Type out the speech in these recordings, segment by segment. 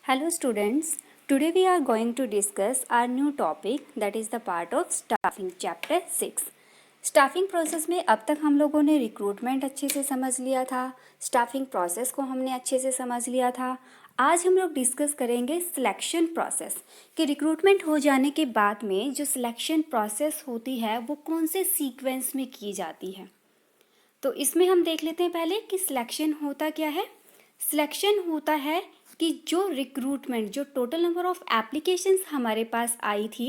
Hello students, today we are going to discuss our new topic that is the part of staffing chapter 6. Staffing process में अब तक हम लोगों ने recruitment अच्छे से समझ लिया था, स्टाफिंग प्रोसेस को हमने अच्छे से समझ लिया था। आज हम लोग डिस्कस करेंगे सिलेक्शन प्रोसेस कि रिक्रूटमेंट हो जाने के बाद में जो सिलेक्शन प्रोसेस होती है वो कौन से सीक्वेंस में की जाती है। तो इसमें हम देख लेते हैं पहले कि सिलेक्शन होता क्या है। सिलेक्शन होता है कि जो रिक्रूटमेंट जो टोटल नंबर ऑफ एप्लीकेशंस हमारे पास आई थी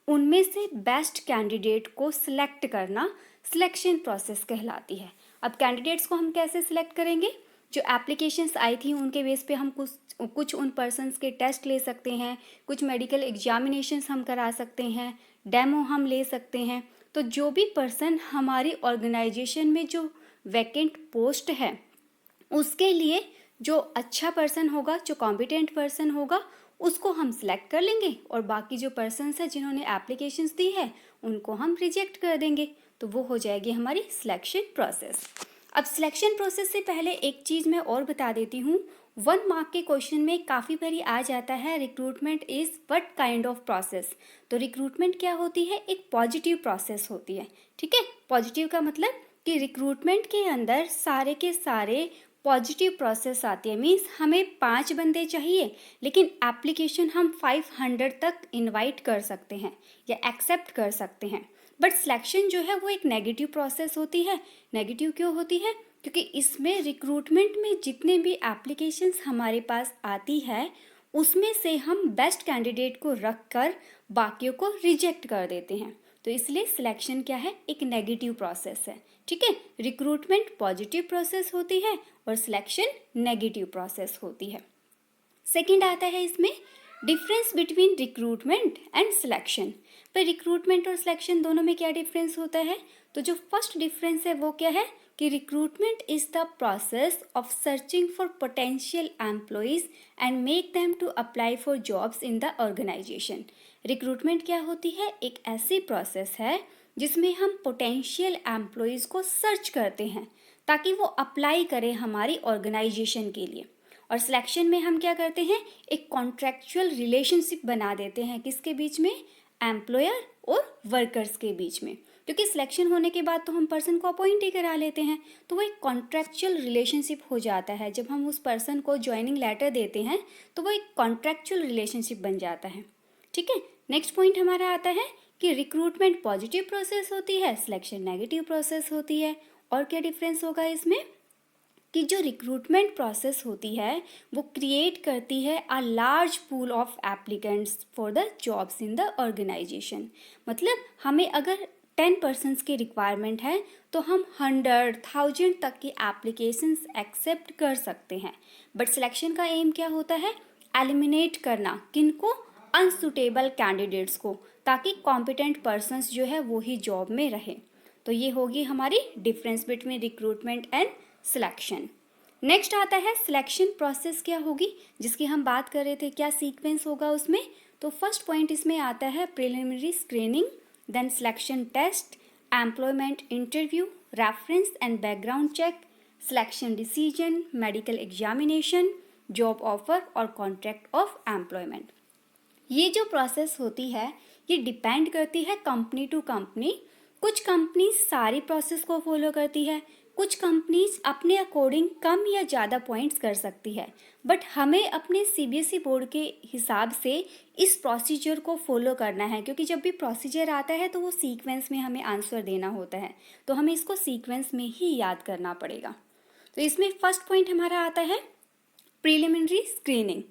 उनमें से बेस्ट कैंडिडेट को सिलेक्ट करना सिलेक्शन प्रोसेस कहलाती है। अब कैंडिडेट्स को हम कैसे सिलेक्ट करेंगे? जो एप्लीकेशंस आई थी उनके बेस पे हम कुछ उन पर्सन्स के टेस्ट ले सकते हैं, कुछ मेडिकल एग्जामिनेशंस हम करा सकते हैं, डेमो हम ले सकते हैं। तो जो भी पर्सन हमारी ऑर्गेनाइजेशन में जो वैकेंट पोस्ट है उसके लिए जो अच्छा पर्सन होगा, जो कॉम्पिटेंट पर्सन होगा उसको हम सिलेक्ट कर लेंगे और बाकी जो पर्सन्स हैं जिन्होंने एप्लीकेशंस दी है उनको हम रिजेक्ट कर देंगे। तो वो हो जाएगी हमारी सिलेक्शन प्रोसेस। अब सिलेक्शन प्रोसेस से पहले एक चीज़ मैं और बता देती हूँ। 1 मार्क के क्वेश्चन में काफ़ी बारी आ जाता है recruitment is what kind of process. तो रिक्रूटमेंट क्या होती है? एक पॉजिटिव प्रोसेस होती है। ठीक है, पॉजिटिव का मतलब कि रिक्रूटमेंट के अंदर सारे के सारे पॉजिटिव प्रोसेस आती है। मीन्स हमें 5 बंदे चाहिए लेकिन एप्लीकेशन हम 500 तक इनवाइट कर सकते हैं या एक्सेप्ट कर सकते हैं। बट सिलेक्शन जो है वो एक नेगेटिव प्रोसेस होती है। नेगेटिव क्यों होती है? क्योंकि इसमें रिक्रूटमेंट में जितने भी एप्लीकेशंस हमारे पास आती है उसमें से हम बेस्ट कैंडिडेट को रख कर बाकियों को रिजेक्ट कर देते हैं। तो इसलिए सिलेक्शन क्या है? एक नेगेटिव प्रोसेस है। ठीक है, रिक्रूटमेंट पॉजिटिव प्रोसेस होती है और सिलेक्शन नेगेटिव प्रोसेस होती है। सेकंड आता है इसमें difference between recruitment and selection. पर रिक्रूटमेंट और सिलेक्शन दोनों में क्या डिफरेंस होता है? तो जो फर्स्ट डिफरेंस है वो क्या है कि recruitment is the process of searching for potential employees and make them to apply for jobs in the organisation. Recruitment क्या होती है? एक ऐसी प्रोसेस है जिसमें हम पोटेंशियल एम्प्लॉयज़ को सर्च करते हैं ताकि वो अप्लाई करें हमारी ऑर्गेनाइजेशन के लिए। और सिलेक्शन में हम क्या करते हैं? एक कॉन्ट्रैक्चुअल रिलेशनशिप बना देते हैं किसके बीच में? एम्प्लॉयर और वर्कर्स के बीच में। क्योंकि सिलेक्शन होने के बाद तो हम पर्सन को अपॉइंट ही करा लेते हैं, तो वो एक कॉन्ट्रैक्चुअल रिलेशनशिप हो जाता है। जब हम उस पर्सन को ज्वाइनिंग लेटर देते हैं तो वो एक कॉन्ट्रैक्चुअल रिलेशनशिप बन जाता है। ठीक है, नेक्स्ट पॉइंट हमारा आता है कि रिक्रूटमेंट पॉजिटिव प्रोसेस होती है, सिलेक्शन नेगेटिव प्रोसेस होती है। और क्या डिफरेंस होगा इसमें कि जो रिक्रूटमेंट प्रोसेस होती है वो क्रिएट करती है a large pool of applicants for the jobs in the organisation. मतलब हमें अगर 10 पर्सन्स की रिक्वायरमेंट है तो हम 100,000 तक की एप्लीकेशंस एक्सेप्ट कर सकते हैं। बट सिलेक्शन का एम क्या होता है? एलिमिनेट करना, किनको? अनसुटेबल कैंडिडेट्स को, ताकि कॉम्पिटेंट पर्सन्स जो है वो ही जॉब में रहे। तो ये होगी हमारी difference between recruitment and selection. Next आता है सिलेक्शन प्रोसेस क्या होगी जिसकी हम बात कर रहे थे, क्या सीक्वेंस होगा उसमें। तो फर्स्ट पॉइंट इसमें आता है preliminary screening, then selection test, employment interview, reference and background check, selection decision, medical examination, job offer और कॉन्ट्रैक्ट ऑफ एम्प्लॉयमेंट। ये जो प्रोसेस होती है ये डिपेंड करती है कंपनी टू कंपनी। कुछ कंपनीज सारी प्रोसेस को फॉलो करती है, कुछ कंपनीज अपने अकॉर्डिंग कम या ज़्यादा पॉइंट्स कर सकती है। बट हमें अपने सीबीएसई बोर्ड के हिसाब से इस प्रोसीजर को फॉलो करना है, क्योंकि जब भी प्रोसीजर आता है तो वो सीक्वेंस में हमें आंसर देना होता है, तो हमें इसको सीक्वेंस में ही याद करना पड़ेगा। तो इसमें फर्स्ट पॉइंट हमारा आता है प्रिलिमिनरी स्क्रीनिंग,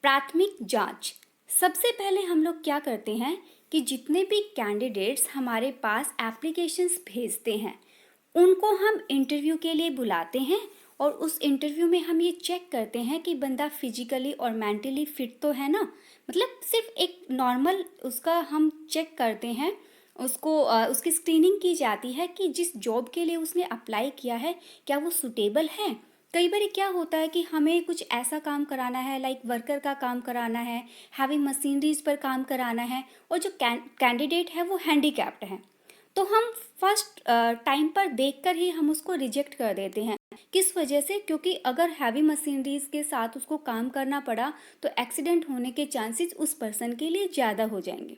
प्राथमिक जांच। सबसे पहले हम लोग क्या करते हैं कि जितने भी कैंडिडेट्स हमारे पास एप्लीकेशंस भेजते हैं उनको हम इंटरव्यू के लिए बुलाते हैं और उस इंटरव्यू में हम ये चेक करते हैं कि बंदा फिजिकली और मेंटली फिट तो है ना। मतलब सिर्फ एक नॉर्मल उसका हम चेक करते हैं, उसको उसकी स्क्रीनिंग की जाती है कि जिस जॉब के लिए उसने अप्लाई किया है क्या वो सूटेबल है। कई बार क्या होता है कि हमें कुछ ऐसा काम कराना है, लाइक वर्कर का काम कराना है, हैवी मशीनरीज पर काम कराना है और जो कैंडिडेट है वो हैंडीकैप्ड है। तो हम फर्स्ट टाइम पर देखकर ही हम उसको रिजेक्ट कर देते हैं। किस वजह से? क्योंकि अगर हैवी मशीनरीज के साथ उसको काम करना पड़ा तो एक्सीडेंट होने के चांसेस उस पर्सन के लिए ज़्यादा हो जाएंगे।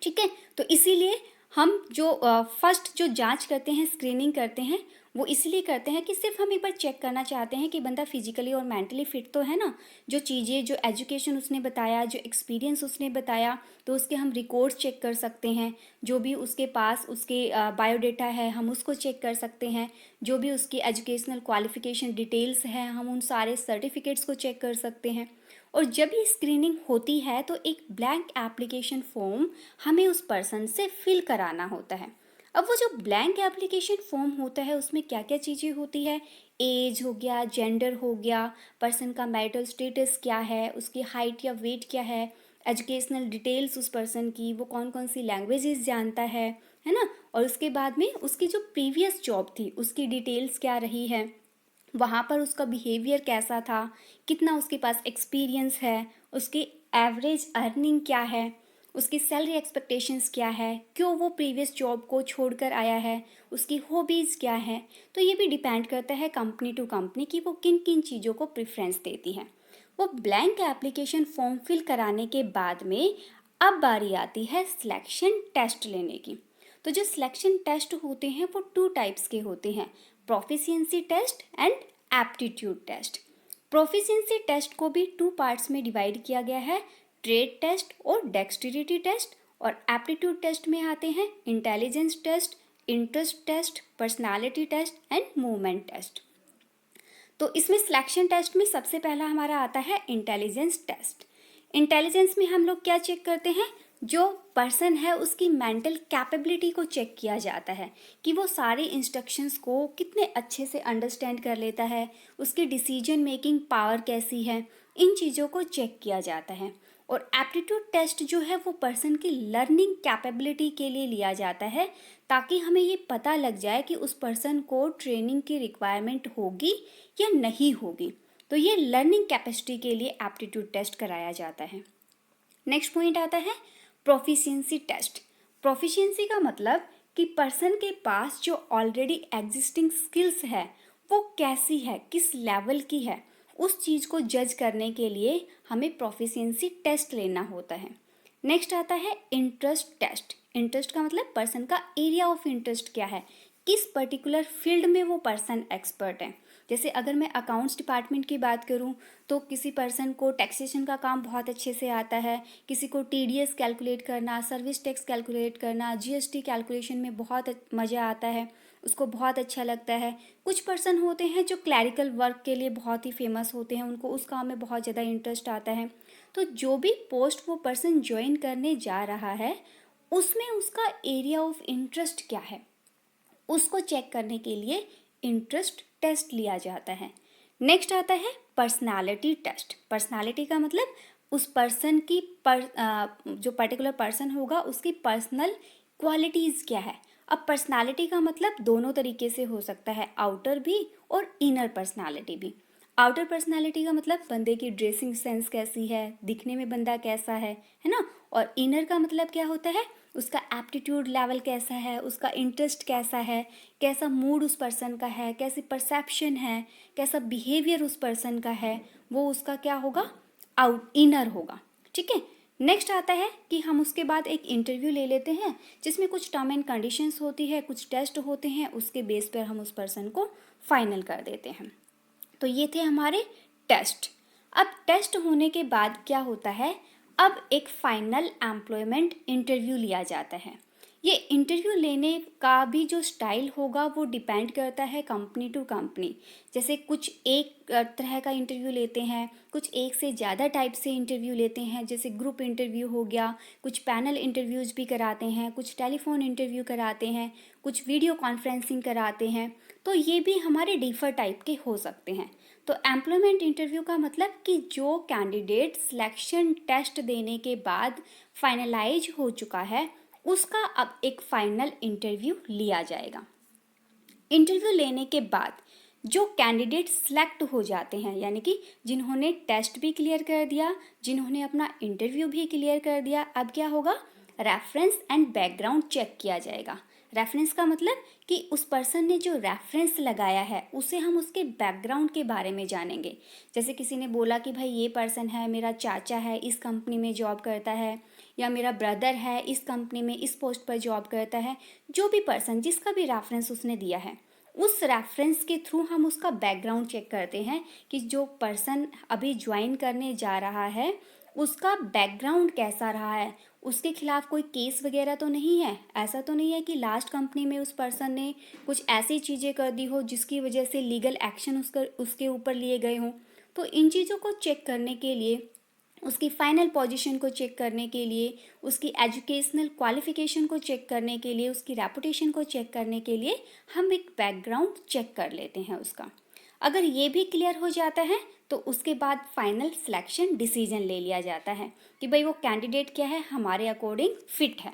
ठीक है, तो इसीलिए हम जो फर्स्ट जो जांच करते हैं, स्क्रीनिंग करते हैं, वो इसलिए करते हैं कि सिर्फ हम एक बार चेक करना चाहते हैं कि बंदा फिजिकली और मेंटली फिट तो है ना। जो चीज़ें, जो एजुकेशन उसने बताया, जो एक्सपीरियंस उसने बताया, तो उसके हम रिकॉर्ड्स चेक कर सकते हैं। जो भी उसके पास उसके बायोडेटा है हम उसको चेक कर सकते हैं। जो भी उसकी एजुकेशनल क्वालिफिकेशन डिटेल्स हैं हम उन सारे सर्टिफिकेट्स को चेक कर सकते हैं। और जब ये स्क्रीनिंग होती है तो एक ब्लैंक एप्लीकेशन फॉर्म हमें उस पर्सन से फिल कराना होता है। अब वो जो ब्लैंक एप्लीकेशन फॉर्म होता है उसमें क्या क्या चीज़ें होती है? एज हो गया, जेंडर हो गया, पर्सन का मैरिटल स्टेटस क्या है, उसकी हाइट या वेट क्या है, एजुकेशनल डिटेल्स उस पर्सन की, वो कौन कौन सी लैंग्वेजेस जानता है ना। और उसके बाद में उसकी जो प्रीवियस जॉब थी उसकी डिटेल्स क्या रही है, वहाँ पर उसका बिहेवियर कैसा था, कितना उसके पास एक्सपीरियंस है, उसकी एवरेज अर्निंग क्या है, उसकी सैलरी एक्सपेक्टेशंस क्या है, क्यों वो प्रीवियस जॉब को छोड़कर आया है, उसकी हॉबीज़ क्या है। तो ये भी डिपेंड करता है कंपनी टू कंपनी कि वो किन किन चीज़ों को प्रेफरेंस देती है। वो ब्लैंक एप्लीकेशन फॉर्म फिल कराने के बाद में अब बारी आती है सिलेक्शन टेस्ट लेने की। तो जो सिलेक्शन टेस्ट होते हैं वो 2 टाइप्स के होते हैं, proficiency test and aptitude test. Proficiency test को भी 2 पार्ट्स में डिवाइड किया गया है, ट्रेड टेस्ट और डेक्सटेरिटी टेस्ट। और एप्टीट्यूड टेस्ट में आते हैं intelligence test, interest test, personality test and movement test. तो इसमें सिलेक्शन टेस्ट में सबसे पहला हमारा आता है इंटेलिजेंस टेस्ट। इंटेलिजेंस में हम लोग क्या चेक करते हैं? जो पर्सन है उसकी मेंटल कैपेबिलिटी को चेक किया जाता है कि वो सारे इंस्ट्रक्शंस को कितने अच्छे से अंडरस्टैंड कर लेता है, उसकी डिसीजन मेकिंग पावर कैसी है, इन चीज़ों को चेक किया जाता है। और एप्टीट्यूड टेस्ट जो है वो पर्सन की लर्निंग कैपेबिलिटी के लिए लिया जाता है, ताकि हमें ये पता लग जाए कि उस पर्सन को ट्रेनिंग की रिक्वायरमेंट होगी या नहीं होगी। तो ये लर्निंग कैपेसिटी के लिए एप्टीट्यूड टेस्ट कराया जाता है। नेक्स्ट पॉइंट आता है प्रोफिशिएंसी टेस्ट। प्रोफिशिएंसी का मतलब कि पर्सन के पास जो ऑलरेडी एग्जिस्टिंग स्किल्स है वो कैसी है, किस लेवल की है, उस चीज़ को जज करने के लिए हमें प्रोफिशिएंसी टेस्ट लेना होता है। नेक्स्ट आता है इंटरेस्ट टेस्ट। इंटरेस्ट का मतलब पर्सन का एरिया ऑफ इंटरेस्ट क्या है, किस पर्टिकुलर फील्ड में वो पर्सन एक्सपर्ट है। जैसे अगर मैं अकाउंट्स डिपार्टमेंट की बात करूं तो किसी पर्सन को टैक्सेशन का काम बहुत अच्छे से आता है, किसी को टीडीएस कैलकुलेट करना, सर्विस टैक्स कैलकुलेट करना, जीएसटी कैलकुलेशन में बहुत मज़ा आता है, उसको बहुत अच्छा लगता है। कुछ पर्सन होते हैं जो क्लैरिकल वर्क के लिए बहुत ही फेमस होते हैं, उनको उस काम में बहुत ज़्यादा इंटरेस्ट आता है। तो जो भी पोस्ट वो पर्सन ज्वाइन करने जा रहा है उसमें उसका एरिया ऑफ इंटरेस्ट क्या है, उसको चेक करने के लिए इंटरेस्ट टेस्ट लिया जाता है। नेक्स्ट आता है पर्सनालिटी टेस्ट। पर्सनालिटी का मतलब उस पर्सन की जो पर्टिकुलर पर्सन होगा उसकी पर्सनल क्वालिटीज़ क्या है। अब पर्सनालिटी का मतलब दोनों तरीके से हो सकता है, आउटर भी और इनर पर्सनालिटी भी। आउटर पर्सनालिटी का मतलब बंदे की ड्रेसिंग सेंस कैसी है, दिखने में बंदा कैसा है ना। और इनर का मतलब क्या होता है, उसका एप्टीट्यूड लेवल कैसा है, उसका इंटरेस्ट कैसा है, कैसा मूड उस पर्सन का है, कैसी परसेप्शन है, कैसा बिहेवियर उस पर्सन का है, वो उसका क्या होगा, आउट इनर होगा। ठीक है। नेक्स्ट आता है कि हम उसके बाद एक इंटरव्यू ले लेते हैं जिसमें कुछ टर्म एंड कंडीशंस होती है, कुछ टेस्ट होते हैं, उसके बेस पर हम उस पर्सन को फाइनल कर देते हैं। तो ये थे हमारे टेस्ट। अब टेस्ट होने के बाद क्या होता है, अब एक फाइनल एम्प्लॉयमेंट इंटरव्यू लिया जाता है। ये इंटरव्यू लेने का भी जो स्टाइल होगा वो डिपेंड करता है कंपनी टू कंपनी। जैसे कुछ एक तरह का इंटरव्यू लेते हैं, कुछ एक से ज़्यादा टाइप से इंटरव्यू लेते हैं, जैसे ग्रुप इंटरव्यू हो गया, कुछ पैनल इंटरव्यूज़ भी कराते हैं, कुछ टेलीफोन इंटरव्यू कराते हैं, कुछ वीडियो कॉन्फ्रेंसिंग कराते हैं। तो ये भी हमारे डिफर टाइप के हो सकते हैं। तो एम्प्लॉयमेंट इंटरव्यू का मतलब कि जो कैंडिडेट सिलेक्शन टेस्ट देने के बाद फाइनलाइज हो चुका है उसका अब एक फाइनल इंटरव्यू लिया जाएगा। इंटरव्यू लेने के बाद जो कैंडिडेट सिलेक्ट हो जाते हैं, यानी कि जिन्होंने टेस्ट भी क्लियर कर दिया, जिन्होंने अपना इंटरव्यू भी क्लियर कर दिया, अब क्या होगा, रेफरेंस एंड बैकग्राउंड चेक किया जाएगा। रेफरेंस का मतलब कि उस पर्सन ने जो रेफरेंस लगाया है उसे हम उसके बैकग्राउंड के बारे में जानेंगे। जैसे किसी ने बोला कि भाई ये पर्सन है, मेरा चाचा है, इस कंपनी में जॉब करता है, या मेरा ब्रदर है, इस कंपनी में इस पोस्ट पर जॉब करता है। जो भी पर्सन, जिसका भी रेफरेंस उसने दिया है, उस रेफरेंस के थ्रू हम उसका बैकग्राउंड चेक करते हैं कि जो पर्सन अभी ज्वाइन करने जा रहा है उसका बैकग्राउंड कैसा रहा है, उसके खिलाफ कोई केस वगैरह तो नहीं है। ऐसा तो नहीं है कि लास्ट कंपनी में उस पर्सन ने कुछ ऐसी चीज़ें कर दी हो जिसकी वजह से लीगल एक्शन उसके ऊपर लिए गए हों। तो इन चीज़ों को चेक करने के लिए, उसकी फाइनल पोजीशन को चेक करने के लिए, उसकी एजुकेशनल क्वालिफिकेशन को चेक करने के लिए, उसकी रेपुटेशन को चेक करने के लिए हम एक बैकग्राउंड चेक कर लेते हैं उसका। अगर ये भी क्लियर हो जाता है तो उसके बाद फाइनल सिलेक्शन डिसीजन ले लिया जाता है कि भाई वो कैंडिडेट क्या है, हमारे अकॉर्डिंग फिट है।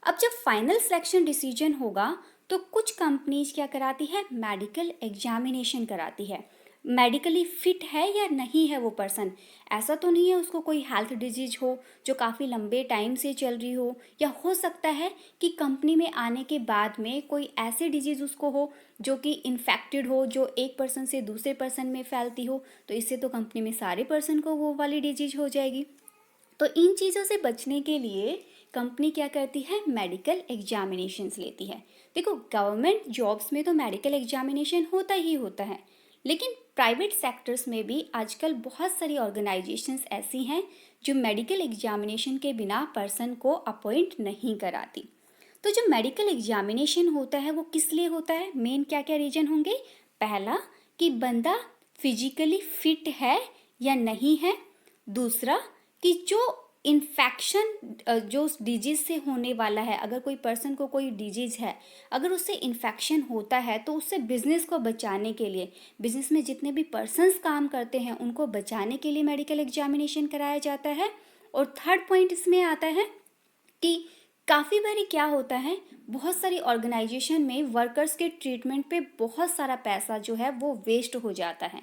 अब जब फाइनल सिलेक्शन डिसीजन होगा तो कुछ कंपनीज क्या कराती है, मेडिकल एग्जामिनेशन कराती है। मेडिकली फिट है या नहीं है वो पर्सन। ऐसा तो नहीं है उसको कोई हेल्थ डिजीज हो जो काफ़ी लंबे टाइम से चल रही हो, या हो सकता है कि कंपनी में आने के बाद में कोई ऐसी डिजीज उसको हो जो कि इन्फेक्टेड हो, जो एक पर्सन से दूसरे पर्सन में फैलती हो। तो इससे तो कंपनी में सारे पर्सन को वो वाली डिजीज हो जाएगी। तो इन चीज़ों से बचने के लिए कंपनी क्या करती है, मेडिकल एग्जामिनेशंस लेती है। देखो, गवर्नमेंट जॉब्स में तो मेडिकल एग्जामिनेशन होता ही होता है, लेकिन प्राइवेट सेक्टर्स में भी आजकल बहुत सारी ऑर्गेनाइजेशंस ऐसी हैं जो मेडिकल एग्जामिनेशन के बिना पर्सन को अपॉइंट नहीं कराती। तो जो मेडिकल एग्जामिनेशन होता है वो किस लिए होता है, मेन क्या क्या रीजन होंगे। पहला, कि बंदा फिजिकली फिट है या नहीं है। दूसरा, कि जो इन्फेक्शन जो डिजीज से होने वाला है, अगर कोई पर्सन को कोई डिजीज है, अगर उससे इन्फेक्शन होता है तो उससे बिजनेस को बचाने के लिए, बिजनेस में जितने भी पर्सन्स काम करते हैं उनको बचाने के लिए मेडिकल एग्जामिनेशन कराया जाता है। और थर्ड पॉइंट इसमें आता है कि काफ़ी बारी क्या होता है, बहुत सारी ऑर्गेनाइजेशन में वर्कर्स के ट्रीटमेंट पे बहुत सारा पैसा जो है वो वेस्ट हो जाता है।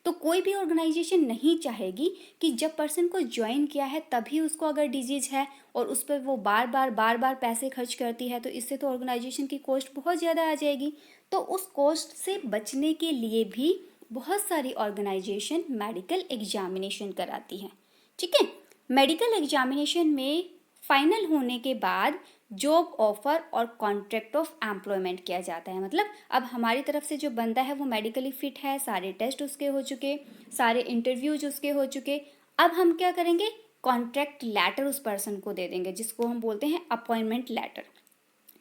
तो कोई भी ऑर्गेनाइजेशन नहीं चाहेगी कि जब पर्सन को ज्वाइन किया है तभी उसको अगर डिजीज है और उस पर वो बार बार पैसे खर्च करती है, तो इससे तो ऑर्गेनाइजेशन की कॉस्ट बहुत ज़्यादा आ जाएगी। तो उस कॉस्ट से बचने के लिए भी बहुत सारी ऑर्गेनाइजेशन मेडिकल एग्जामिनेशन कराती है। ठीक है, मेडिकल एग्जामिनेशन में फाइनल होने के बाद जॉब ऑफर और कॉन्ट्रैक्ट ऑफ एम्प्लॉयमेंट किया जाता है। मतलब अब हमारी तरफ से जो बंदा है वो मेडिकली फिट है, सारे टेस्ट उसके हो चुके, सारे इंटरव्यूज उसके हो चुके। अब हम क्या करेंगे, कॉन्ट्रैक्ट लेटर उस पर्सन को दे देंगे जिसको हम बोलते हैं अपॉइंटमेंट लेटर।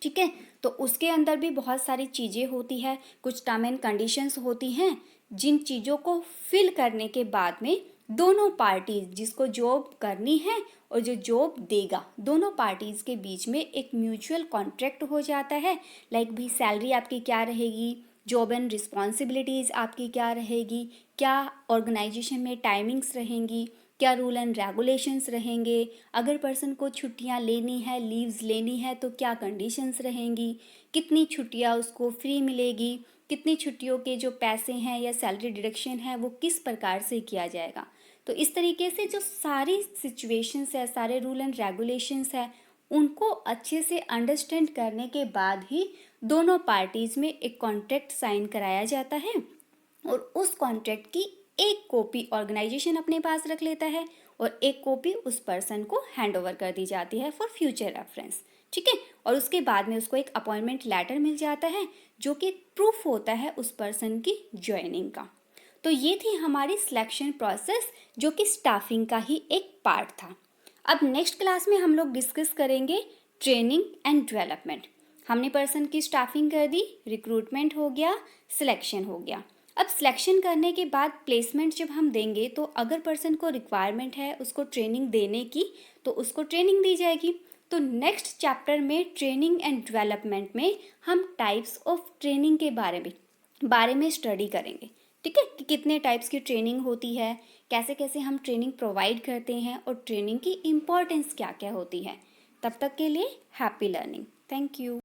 ठीक है, तो उसके अंदर भी बहुत सारी चीज़ें होती है, कुछ टर्म एंड कंडीशंस होती हैं, जिन चीज़ों को फिल करने के बाद में दोनों पार्टीज, जिसको जॉब करनी है और जो जॉब देगा, दोनों पार्टीज के बीच में एक म्यूचुअल कॉन्ट्रैक्ट हो जाता है। लाइक भी सैलरी आपकी क्या रहेगी, जॉब एंड रिस्पॉन्सिबिलिटीज़ आपकी क्या रहेगी, क्या ऑर्गेनाइजेशन में टाइमिंग्स रहेंगी, क्या रूल एंड रेगुलेशंस रहेंगे, अगर पर्सन को छुट्टियां लेनी है, लीव्स लेनी है तो क्या कंडीशंस रहेंगी, कितनी छुट्टियां उसको फ्री मिलेगी, कितनी छुट्टियों के जो पैसे हैं या सैलरी डिडक्शन है वो किस प्रकार से किया जाएगा। तो इस तरीके से जो सारी सिचुएशंस है, सारे रूल एंड रेगुलेशंस है, उनको अच्छे से अंडरस्टैंड करने के बाद ही दोनों पार्टीज़ में एक कॉन्ट्रैक्ट साइन कराया जाता है। और उस कॉन्ट्रैक्ट की एक कॉपी ऑर्गेनाइजेशन अपने पास रख लेता है और एक कॉपी उस पर्सन को हैंड ओवर कर दी जाती है फॉर फ्यूचर रेफरेंस। ठीक है, और उसके बाद में उसको एक अपॉइंटमेंट लेटर मिल जाता है जो कि प्रूफ होता है उस पर्सन की ज्वाइनिंग का। तो ये थी हमारी सिलेक्शन प्रोसेस जो कि स्टाफिंग का ही एक पार्ट था। अब नेक्स्ट क्लास में हम लोग डिस्कस करेंगे ट्रेनिंग एंड डेवलपमेंट। हमने पर्सन की स्टाफिंग कर दी, रिक्रूटमेंट हो गया, सिलेक्शन हो गया। अब सिलेक्शन करने के बाद प्लेसमेंट जब हम देंगे तो अगर पर्सन को रिक्वायरमेंट है उसको ट्रेनिंग देने की तो उसको ट्रेनिंग दी जाएगी। तो नेक्स्ट चैप्टर में ट्रेनिंग एंड डेवलपमेंट में हम टाइप्स ऑफ ट्रेनिंग के बारे में स्टडी करेंगे। ठीक है, कि कितने टाइप्स की ट्रेनिंग होती है, कैसे कैसे हम ट्रेनिंग प्रोवाइड करते हैं और ट्रेनिंग की इम्पोर्टेंस क्या क्या होती है। तब तक के लिए हैप्पी लर्निंग। Thank you.